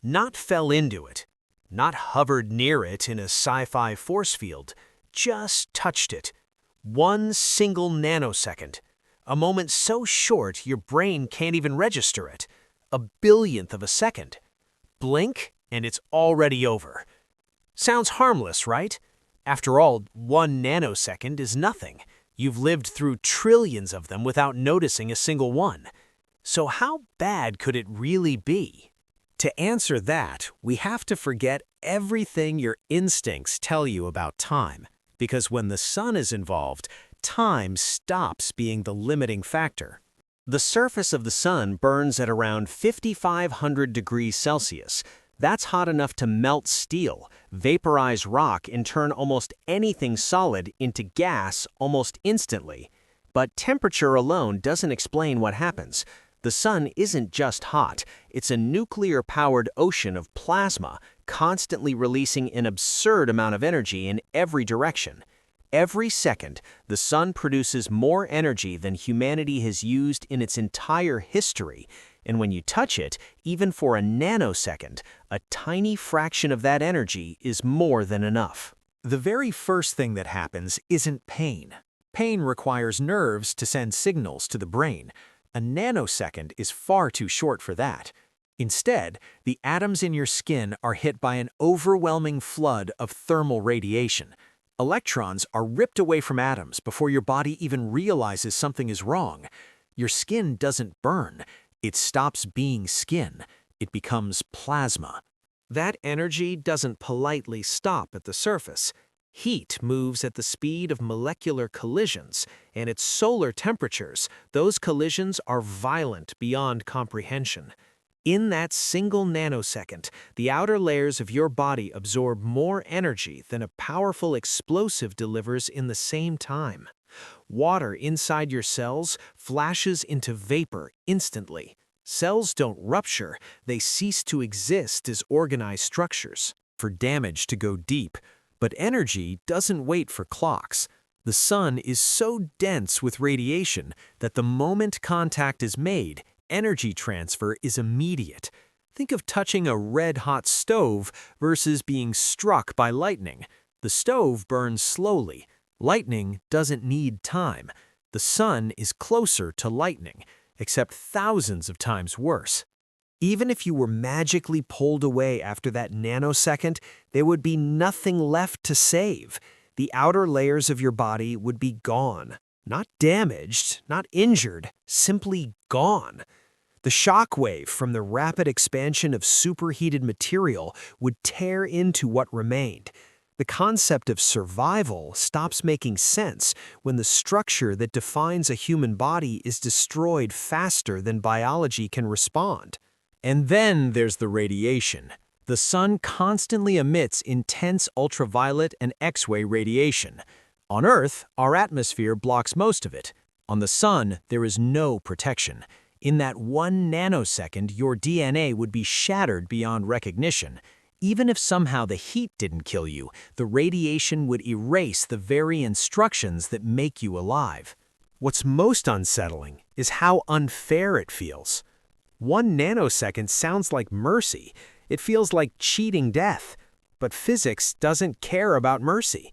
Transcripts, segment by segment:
Not fell into it, not hovered near it in a sci-fi force field, just touched it. One single nanosecond. A moment so short your brain can't even register it. A billionth of a second. Blink and it's already over. Sounds harmless, right? After all, 1 nanosecond is nothing. You've lived through trillions of them without noticing a single one. So how bad could it really be? To answer that, we have to forget everything your instincts tell you about time. Because when the sun is involved, time stops being the limiting factor. The surface of the sun burns at around 5,500 degrees Celsius. That's hot enough to melt steel, vaporize rock, and turn almost anything solid into gas almost instantly. But temperature alone doesn't explain what happens. The sun isn't just hot, it's a nuclear-powered ocean of plasma, constantly releasing an absurd amount of energy in every direction. Every second, the sun produces more energy than humanity has used in its entire history. And when you touch it, even for a nanosecond, a tiny fraction of that energy is more than enough. The very first thing that happens isn't pain. Pain requires nerves to send signals to the brain. A nanosecond is far too short for that. Instead, the atoms in your skin are hit by an overwhelming flood of thermal radiation. Electrons are ripped away from atoms before your body even realizes something is wrong. Your skin doesn't burn. It stops being skin. It becomes plasma. That energy doesn't politely stop at the surface. Heat moves at the speed of molecular collisions, and at solar temperatures, those collisions are violent beyond comprehension. In that single nanosecond, the outer layers of your body absorb more energy than a powerful explosive delivers in the same time. Water inside your cells flashes into vapor instantly. Cells don't rupture, they cease to exist as organized structures. For damage to go deep, but energy doesn't wait for clocks. The sun is so dense with radiation that the moment contact is made, energy transfer is immediate. Think of touching a red-hot stove versus being struck by lightning. The stove burns slowly. Lightning doesn't need time. The sun is closer to lightning, except thousands of times worse. Even if you were magically pulled away after that nanosecond, there would be nothing left to save. The outer layers of your body would be gone. Not damaged, not injured, simply gone. The shock wave from the rapid expansion of superheated material would tear into what remained. The concept of survival stops making sense when the structure that defines a human body is destroyed faster than biology can respond. And then there's the radiation. The sun constantly emits intense ultraviolet and X-ray radiation. On Earth, our atmosphere blocks most of it. On the sun, there is no protection. In that 1 nanosecond, your DNA would be shattered beyond recognition. Even if somehow the heat didn't kill you, the radiation would erase the very instructions that make you alive. What's most unsettling is how unfair it feels. 1 nanosecond sounds like mercy. It feels like cheating death. But physics doesn't care about mercy.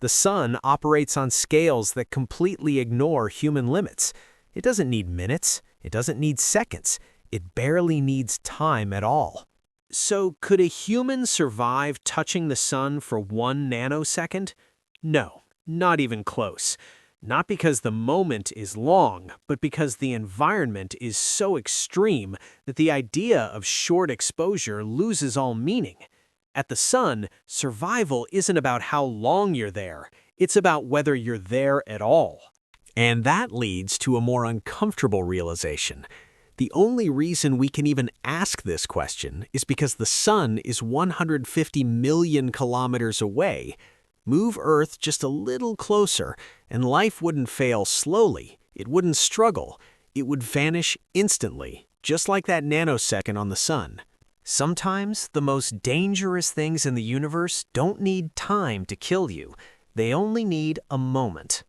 The sun operates on scales that completely ignore human limits. It doesn't need minutes. It doesn't need seconds. It barely needs time at all. So could a human survive touching the sun for 1 nanosecond? No, not even close. Not because the moment is long, but because the environment is so extreme that the idea of short exposure loses all meaning. At the sun, survival isn't about how long you're there. It's about whether you're there at all. And that leads to a more uncomfortable realization. The only reason we can even ask this question is because the sun is 150 million kilometers away. Move Earth just a little closer, and life wouldn't fail slowly. It wouldn't struggle. It would vanish instantly, just like that nanosecond on the sun. Sometimes, the most dangerous things in the universe don't need time to kill you. They only need a moment.